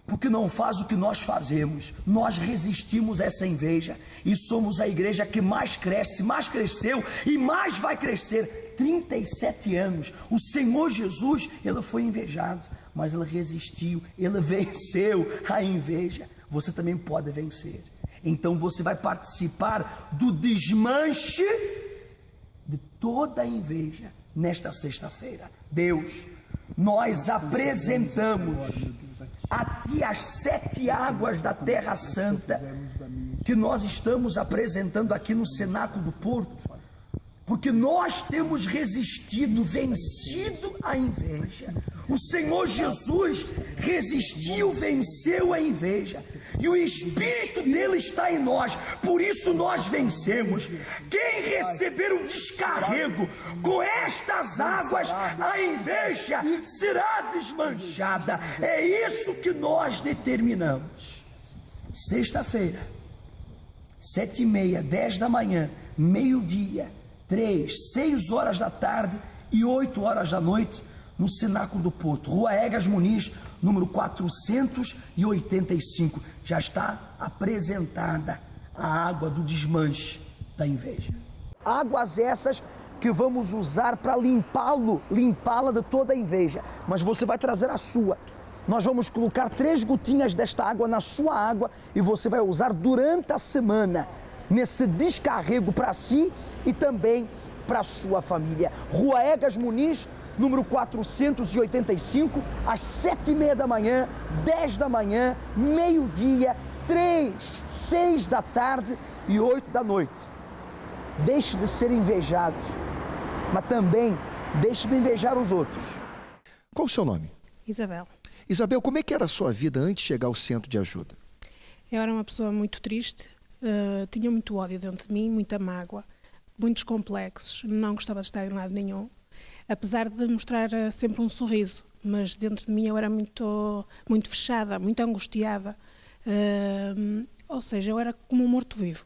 Porque não faz o que nós fazemos. Nós resistimos a essa inveja e somos a igreja que mais cresce, mais cresceu e mais vai crescer. 37 anos. O Senhor Jesus, ele foi invejado, mas ele resistiu, ele venceu a inveja. Você também pode vencer. Então você vai participar do desmanche de toda a inveja nesta sexta-feira. Deus, nós apresentamos a Ti as 7 águas da Terra Santa que nós estamos apresentando aqui no Cenáculo do Porto, porque nós temos resistido, vencido a inveja. O Senhor Jesus resistiu, venceu a inveja, e o Espírito dele está em nós, por isso nós vencemos. Quem receber o descarrego com estas águas, a inveja será desmanchada. É isso que nós determinamos. Sexta-feira, 7h30, 10 da manhã, meio-dia, 3, 6 horas da tarde e 8 horas da noite, no Cenáculo do Porto, Rua Egas Muniz, número 485. Já está apresentada a água do desmanche da inveja. Águas essas que vamos usar para limpá-la de toda a inveja. Mas você vai trazer a sua. Nós vamos colocar 3 gotinhas desta água na sua água e você vai usar durante a semana, nesse descarrego para si e também para a sua família. Rua Egas Muniz, número 485, às 7h30 da manhã, 10 da manhã, meio-dia, 3, 6 da tarde e 8 da noite. Deixe de ser invejado, mas também deixe de invejar os outros. Qual o seu nome? Isabel. Isabel, como é que era a sua vida antes de chegar ao Centro de Ajuda? Eu era uma pessoa muito triste, tinha muito ódio dentro de mim, muita mágoa, muitos complexos, não gostava de estar em lado nenhum. Apesar de mostrar sempre um sorriso, mas dentro de mim eu era muito fechada, muito angustiada, ou seja, eu era como um morto-vivo.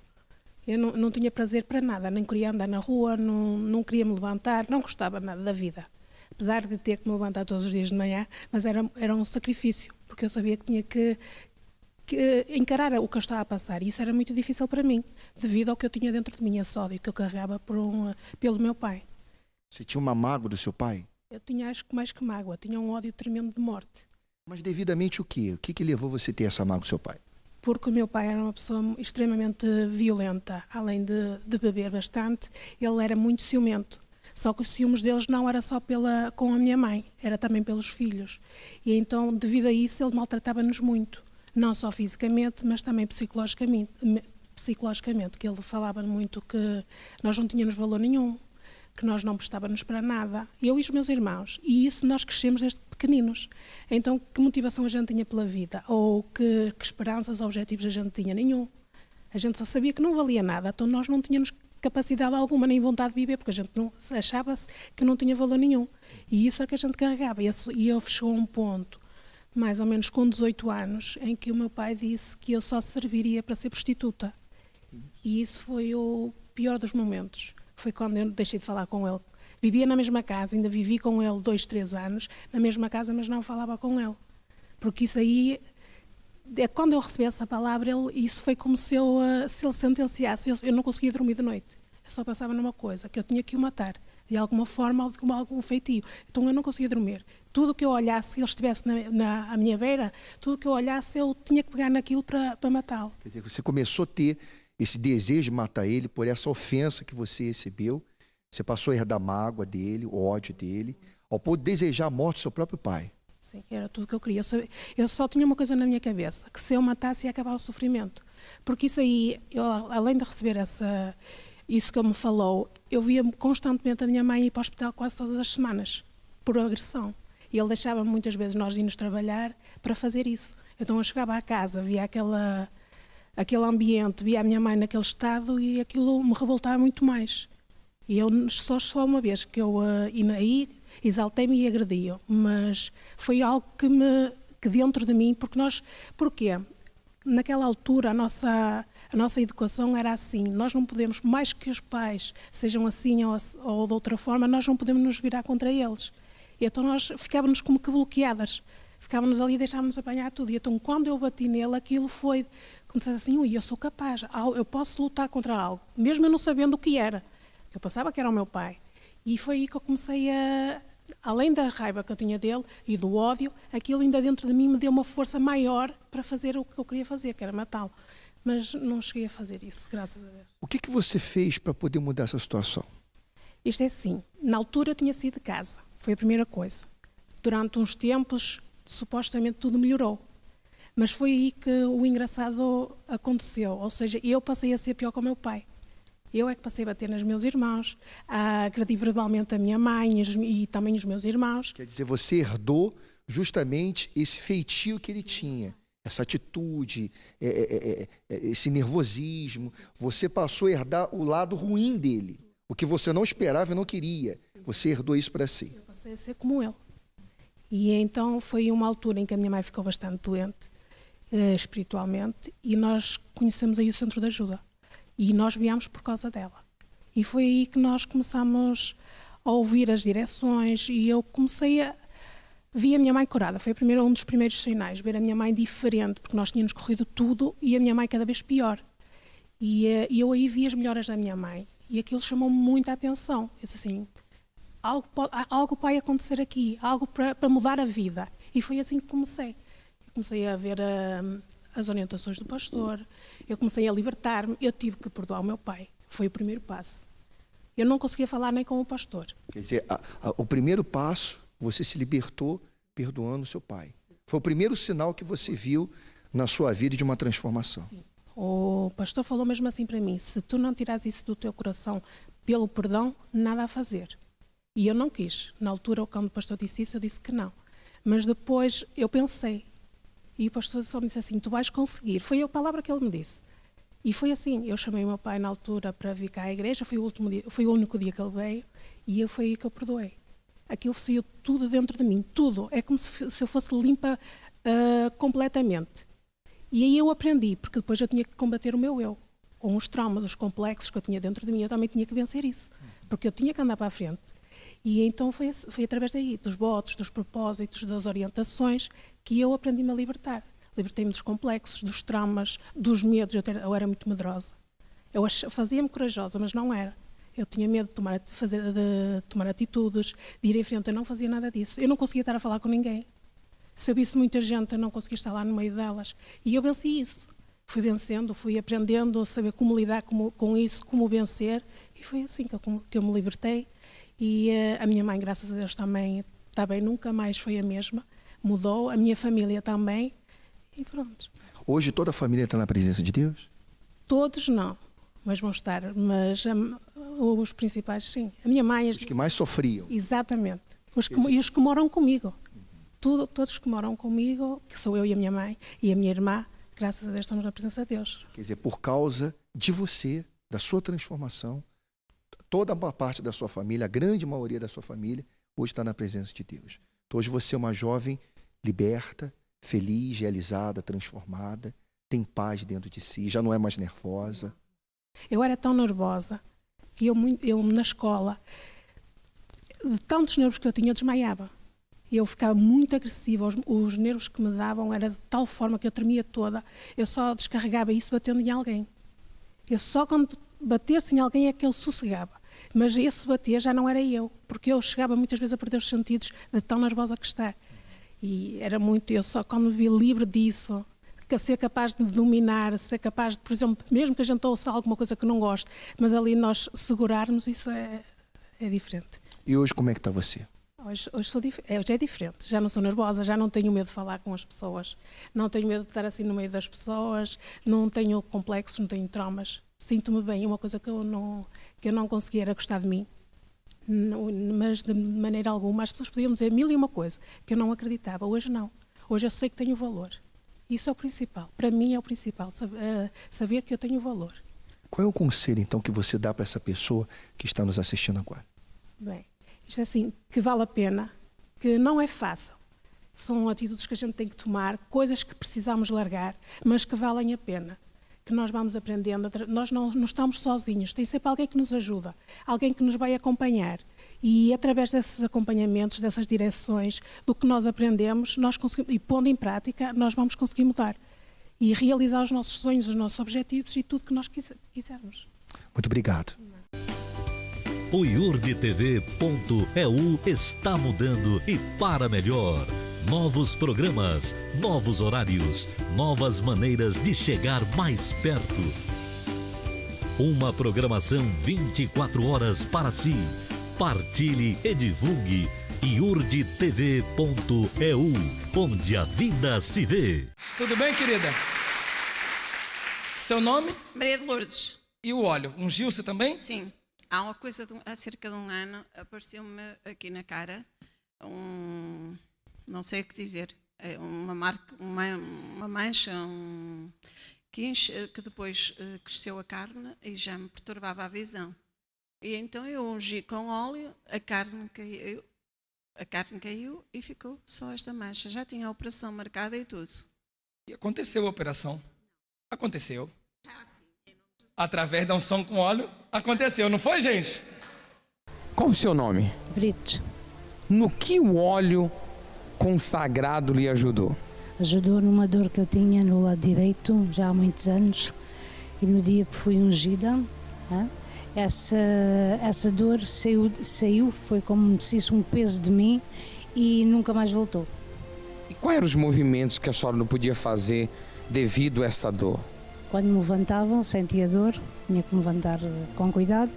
Eu não tinha prazer para nada, nem queria andar na rua, não queria me levantar, não gostava nada da vida. Apesar de ter que me levantar todos os dias de manhã, mas era um sacrifício, porque eu sabia que tinha que encarar o que eu estava a passar, e isso era muito difícil para mim, devido ao que eu tinha dentro de mim, esse ódio que eu carregava pelo meu pai. Você tinha uma mágoa do seu pai? Eu tinha, acho que mais que mágoa, tinha um ódio tremendo de morte. Mas devidamente o quê? O que levou você a ter essa mágoa do seu pai? Porque o meu pai era uma pessoa extremamente violenta, além de beber bastante, ele era muito ciumento. Só que os ciúmes deles não era só com a minha mãe, era também pelos filhos. E então, devido a isso, ele maltratava-nos muito. Não só fisicamente, mas também psicologicamente, que ele falava muito que nós não tínhamos valor nenhum, que nós não prestávamos para nada, eu e os meus irmãos, e isso nós crescemos desde pequeninos. Então, que motivação a gente tinha pela vida? Ou que esperanças ou objetivos a gente tinha? Nenhum. A gente só sabia que não valia nada, então nós não tínhamos capacidade alguma, nem vontade de viver, porque a gente não achava-se que não tinha valor nenhum. E isso é que a gente carregava. E eu chegou a um ponto, mais ou menos com 18 anos, em que o meu pai disse que eu só serviria para ser prostituta. E isso foi o pior dos momentos. Foi quando eu deixei de falar com ele. Vivia na mesma casa, ainda vivi com ele 2, 3 anos, na mesma casa, mas não falava com ele. Porque isso aí, quando eu recebi essa palavra, isso foi como se ele sentenciasse. Eu não conseguia dormir de noite. Eu só pensava numa coisa, que eu tinha que o matar, de alguma forma ou de algum feitio. Então eu não conseguia dormir. Tudo que eu olhasse, se ele estivesse à minha beira, tudo que eu olhasse, eu tinha que pegar naquilo para matá-lo. Quer dizer, você começou a ter esse desejo de matar ele por essa ofensa que você recebeu. Você passou a herdar a mágoa dele, o ódio dele, ao ponto de desejar a morte do seu próprio pai. Sim, era tudo que eu queria. Eu só tinha uma coisa na minha cabeça, que se eu matasse ia acabar o sofrimento. Porque isso aí, além de receber isso que ele me falou, eu via constantemente a minha mãe ir para o hospital quase todas as semanas, por agressão. E ele deixava muitas vezes nós irmos trabalhar para fazer isso. Então eu chegava à casa, via aquele ambiente, via a minha mãe naquele estado e aquilo me revoltava muito mais. E eu só uma vez que eu aí exaltei-me e agredi-o, mas foi algo que dentro de mim, porquê? Naquela altura a nossa educação era assim, nós não podemos, mais que os pais sejam assim ou de outra forma, nós não podemos nos virar contra eles. E então nós ficávamos como que bloqueadas, ficávamos ali e deixávamos apanhar tudo. E então quando eu bati nele, aquilo foi como se assim, eu sou capaz, eu posso lutar contra algo, mesmo eu não sabendo o que era. Eu pensava que era o meu pai. E foi aí que eu comecei além da raiva que eu tinha dele e do ódio, aquilo ainda dentro de mim me deu uma força maior para fazer o que eu queria fazer, que era matá-lo. Mas não cheguei a fazer isso, graças a Deus. O que você fez para poder mudar essa situação? Isto é assim, na altura eu tinha saído de casa, foi a primeira coisa. Durante uns tempos, supostamente tudo melhorou. Mas foi aí que o engraçado aconteceu, ou seja, eu passei a ser pior que o meu pai. Eu é que passei a bater nos meus irmãos, a agredir verbalmente a minha mãe e também os meus irmãos. Quer dizer, você herdou justamente esse feitio que ele tinha, essa atitude, esse nervosismo. Você passou a herdar o lado ruim dele, o que você não esperava e não queria. Você herdou isso para si. Eu passei a ser como ele. E então foi uma altura em que a minha mãe ficou bastante doente, espiritualmente, e nós conhecemos aí o Centro de Ajuda. E nós viemos por causa dela. E foi aí que nós começámos a ouvir as direções e eu vi a minha mãe curada. Foi um dos primeiros sinais, ver a minha mãe diferente, porque nós tínhamos corrido tudo e a minha mãe cada vez pior. E eu aí vi as melhoras da minha mãe e aquilo chamou-me muita atenção. Eu disse assim, algo vai acontecer aqui, algo para mudar a vida. E foi assim que comecei. Eu comecei a ver as orientações do pastor, eu comecei a libertar-me, eu tive que perdoar o meu pai, foi o primeiro passo. Eu não conseguia falar nem com o pastor. Quer dizer, o primeiro passo, você se libertou perdoando o seu pai. Foi o primeiro sinal que você viu na sua vida de uma transformação. Sim. O pastor falou mesmo assim para mim, se tu não tirares isso do teu coração pelo perdão, nada a fazer. E eu não quis. Na altura, quando o pastor disse isso, eu disse que não. Mas depois eu pensei, e o pastor só me disse assim, tu vais conseguir. Foi a palavra que ele me disse. E foi assim, eu chamei o meu pai na altura para vir cá à igreja, foi o único dia que ele veio, e foi aí que eu perdoei. Aquilo saiu tudo dentro de mim, tudo. É como se eu fosse limpa completamente. E aí eu aprendi, porque depois eu tinha que combater o meu eu, com os traumas, os complexos que eu tinha dentro de mim, eu também tinha que vencer isso, porque eu tinha que andar para a frente. E então foi através daí, dos votos, dos propósitos, das orientações, que eu aprendi-me a libertar. Libertei-me dos complexos, dos traumas, dos medos. Eu era muito medrosa. Eu fazia-me corajosa, mas não era. Eu tinha medo de tomar atitudes, de ir em frente. Eu não fazia nada disso. Eu não conseguia estar a falar com ninguém. Se eu visse muita gente, eu não conseguia estar lá no meio delas. E eu venci isso. Fui vencendo, fui aprendendo a saber como lidar com isso, como vencer. E foi assim que eu me libertei. E a minha mãe, graças a Deus, também está bem, nunca mais foi a mesma. Mudou, a minha família também. E pronto. Hoje toda a família está na presença de Deus? Todos não, mas vão estar. Mas os principais, sim. A minha mãe... Os que mais sofriam? Exatamente. Os que moram comigo. Todos que moram comigo, que sou eu e a minha mãe e a minha irmã, graças a Deus estamos na presença de Deus. Quer dizer, por causa de você, da sua transformação, toda a parte da sua família, a grande maioria da sua família, hoje está na presença de Deus. Então, hoje você é uma jovem liberta, feliz, realizada, transformada, tem paz dentro de si, já não é mais nervosa. Eu era tão nervosa que eu na escola, de tantos nervos que eu tinha, eu desmaiava. Eu ficava muito agressiva, os nervos que me davam era de tal forma que eu tremia toda. Eu só descarregava isso batendo em alguém. Eu só quando batesse em alguém é que eu sossegava. Mas esse bater já não era eu, porque eu chegava muitas vezes a perder os sentidos de tão nervosa que estar. E era muito, eu só quando me vi livre disso, que ser capaz de dominar, ser capaz de, por exemplo, mesmo que a gente ouça alguma coisa que não goste, mas ali nós segurarmos, isso é diferente. E hoje como é que está você? Hoje é diferente, já não sou nervosa, já não tenho medo de falar com as pessoas, não tenho medo de estar assim no meio das pessoas, não tenho complexos, não tenho traumas, sinto-me bem. Uma coisa que eu não conseguia era gostar de mim, mas de maneira alguma. As pessoas podiam dizer mil e uma coisa que eu não acreditava, hoje não, hoje eu sei que tenho valor. Isso é o principal, para mim é o principal, saber que eu tenho valor. Qual é o conselho então que você dá para essa pessoa que está nos assistindo agora? Bem, isto é assim, que vale a pena, que não é fácil. São atitudes que a gente tem que tomar, coisas que precisamos largar, mas que valem a pena. Que nós vamos aprendendo, nós não estamos sozinhos, tem sempre alguém que nos ajuda, alguém que nos vai acompanhar. E através desses acompanhamentos, dessas direções, do que nós aprendemos, nós conseguimos, e pondo em prática, nós vamos conseguir mudar. E realizar os nossos sonhos, os nossos objetivos e tudo que nós quisermos. Muito obrigado. O iurdtv.eu está mudando e para melhor. Novos programas, novos horários, novas maneiras de chegar mais perto. Uma programação 24 horas para si. Partilhe e divulgue iurdtv.eu, onde a vida se vê. Tudo bem, querida? Seu nome? Maria de Lourdes. E o óleo? Ungiu-se também? Sim. Há uma coisa, há cerca de um ano, apareceu-me aqui na cara não sei o que dizer, uma marca, uma mancha, que depois cresceu a carne e já me perturbava a visão. E então eu ungi com óleo, a carne caiu e ficou só esta mancha. Já tinha a operação marcada e tudo. E aconteceu a operação? Aconteceu. Através da unção com óleo, aconteceu, não foi, gente? Qual o seu nome? Brito. No que o óleo consagrado lhe ajudou? Ajudou numa dor que eu tinha no lado direito já há muitos anos, e no dia que fui ungida, essa dor saiu, foi como se isso um peso de mim e nunca mais voltou. E quais eram os movimentos que a senhora não podia fazer devido a essa dor? Quando me levantava, sentia dor, tinha que me levantar com cuidado,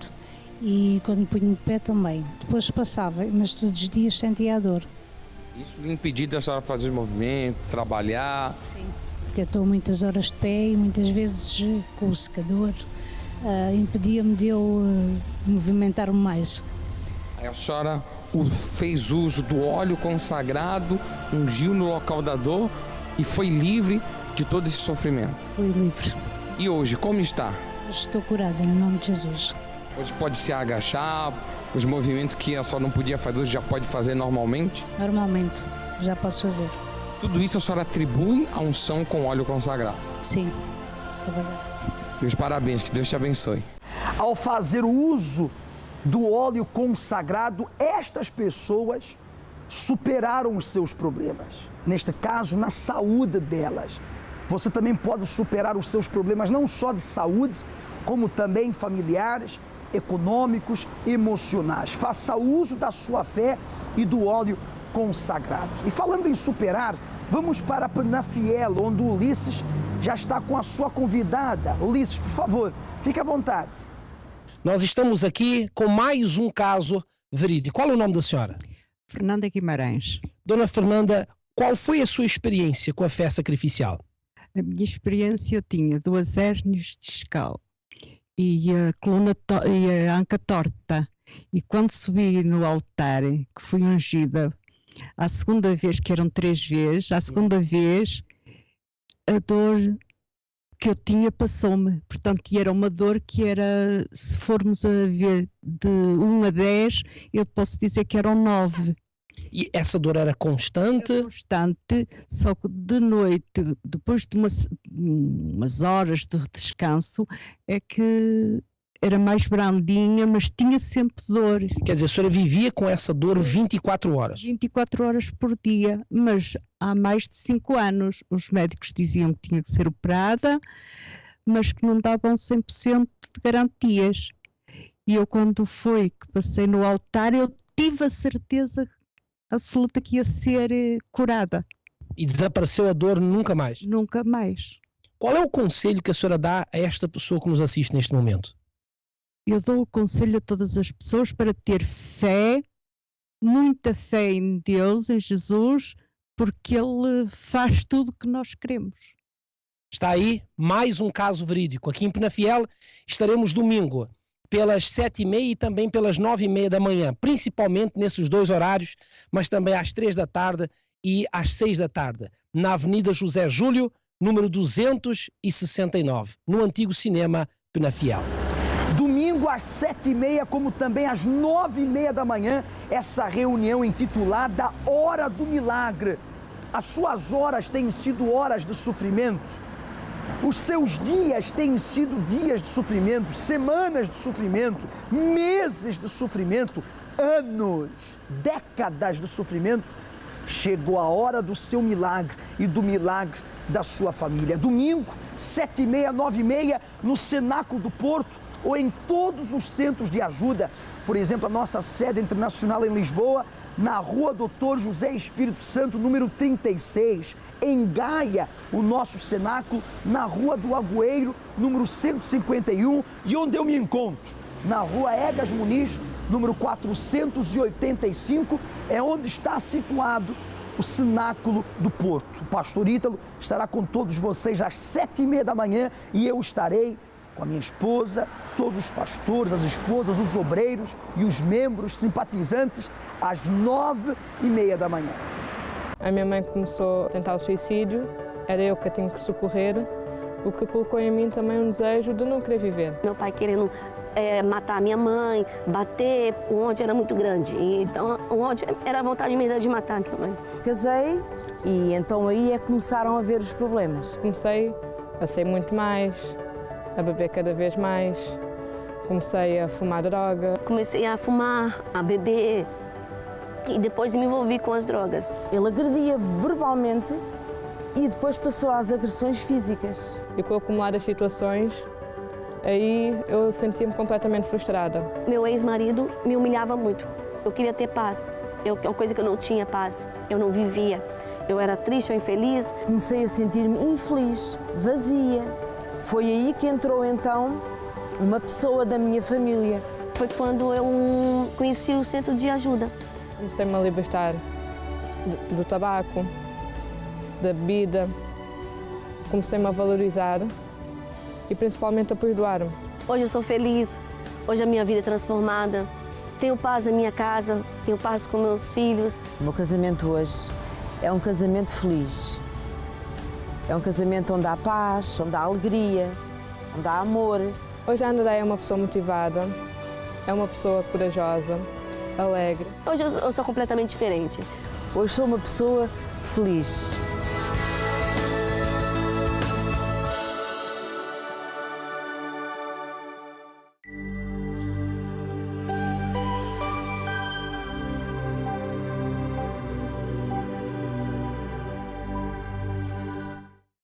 e quando me punho de pé também. Depois passava, mas todos os dias sentia a dor. Isso lhe impediu da senhora fazer os movimentos, trabalhar? Sim, porque eu estou muitas horas de pé e muitas vezes com o secador, impedia-me de eu movimentar-me mais. Aí a senhora fez uso do óleo consagrado, ungiu no local da dor e foi livre de todo esse sofrimento? Fui livre. E hoje, como está? Estou curada, em nome de Jesus. Hoje pode se agachar, os movimentos que a senhora não podia fazer, hoje já pode fazer normalmente? Normalmente, já posso fazer. Tudo isso a senhora atribui à unção com óleo consagrado? Sim, é verdade. Meus parabéns, que Deus te abençoe. Ao fazer o uso do óleo consagrado, estas pessoas superaram os seus problemas. Neste caso, na saúde delas. Você também pode superar os seus problemas, não só de saúde, como também familiares, econômicos, emocionais. Faça uso da sua fé e do óleo consagrado. E falando em superar, vamos para Penafiel, onde o Ulisses já está com a sua convidada. Ulisses, por favor, fique à vontade. Nós estamos aqui com mais um caso verídico. Qual é o nome da senhora? Fernanda Guimarães. Dona Fernanda, qual foi a sua experiência com a fé sacrificial? A minha experiência, eu tinha 2 hérnias discal e a coluna e a anca torta. E quando subi no altar, que fui ungida, a segunda vez, que eram 3 vezes, a segunda vez a dor que eu tinha passou-me. Portanto, e era uma dor que era, se formos a ver de 1 a 10, eu posso dizer que era um 9. E essa dor era constante? Era constante, só que de noite, depois de umas horas de descanso, é que era mais brandinha, mas tinha sempre dor. Quer dizer, a senhora vivia com essa dor 24 horas? 24 horas por dia, mas há mais de 5 anos os médicos diziam que tinha que ser operada, mas que não davam 100% de garantias. E eu, quando foi que passei no altar, eu tive a certeza absoluta que ia ser curada. E desapareceu a dor nunca mais? Nunca mais. Qual é o conselho que a senhora dá a esta pessoa que nos assiste neste momento? Eu dou o conselho a todas as pessoas para ter fé, muita fé em Deus, em Jesus, porque Ele faz tudo o que nós queremos. Está aí mais um caso verídico. Aqui em Penafiel estaremos domingo pelas 7h30 e também pelas 9h30 da manhã, principalmente nesses 2 horários, mas também às 3 da tarde e às 6 da tarde, na Avenida José Júlio, número 269, no antigo cinema Penafiel. Domingo às 7h30, como também às 9h30 da manhã, essa reunião intitulada Hora do Milagre. As suas horas têm sido horas de sofrimento. Os seus dias têm sido dias de sofrimento, semanas de sofrimento, meses de sofrimento, anos, décadas de sofrimento. Chegou a hora do seu milagre e do milagre da sua família. Domingo, 7h30, 9h30, no Cenáculo do Porto, ou em todos os centros de ajuda. Por exemplo, a nossa sede internacional em Lisboa, na Rua Doutor José Espírito Santo, número 36. Em Gaia, o nosso cenáculo, na Rua do Agueiro, número 151. E onde eu me encontro? Na Rua Egas Muniz, número 485, é onde está situado o Cenáculo do Porto. O pastor Ítalo estará com todos vocês às 7h30 da manhã e eu estarei com a minha esposa, todos os pastores, as esposas, os obreiros e os membros simpatizantes às 9h30 da manhã. A minha mãe começou a tentar o suicídio, era eu que a tinha que socorrer, o que colocou em mim também um desejo de não querer viver. Meu pai querendo matar a minha mãe, bater, o ódio era muito grande. Então o ódio era a vontade mesmo de matar a minha mãe. Casei e então aí é que começaram a ver os problemas. Comecei a sair muito mais, a beber cada vez mais, comecei a fumar droga. Comecei a fumar, a beber e depois me envolvi com as drogas. Ele agredia verbalmente e depois passou às agressões físicas. E com o acumular das situações, aí eu sentia-me completamente frustrada. Meu ex-marido me humilhava muito. Eu queria ter paz. É uma coisa que eu não tinha paz. Eu não vivia. Eu era triste ou infeliz. Comecei a sentir-me infeliz, vazia. Foi aí que entrou então uma pessoa da minha família. Foi quando eu conheci o centro de ajuda. Comecei-me a libertar do tabaco, da bebida. Comecei-me a valorizar e principalmente a perdoar-me. Hoje eu sou feliz, hoje a minha vida é transformada. Tenho paz na minha casa, tenho paz com meus filhos. O meu casamento hoje é um casamento feliz. É um casamento onde há paz, onde há alegria, onde há amor. Hoje a Andréia é uma pessoa motivada, é uma pessoa corajosa, alegre. Hoje eu sou completamente diferente. Hoje sou uma pessoa feliz.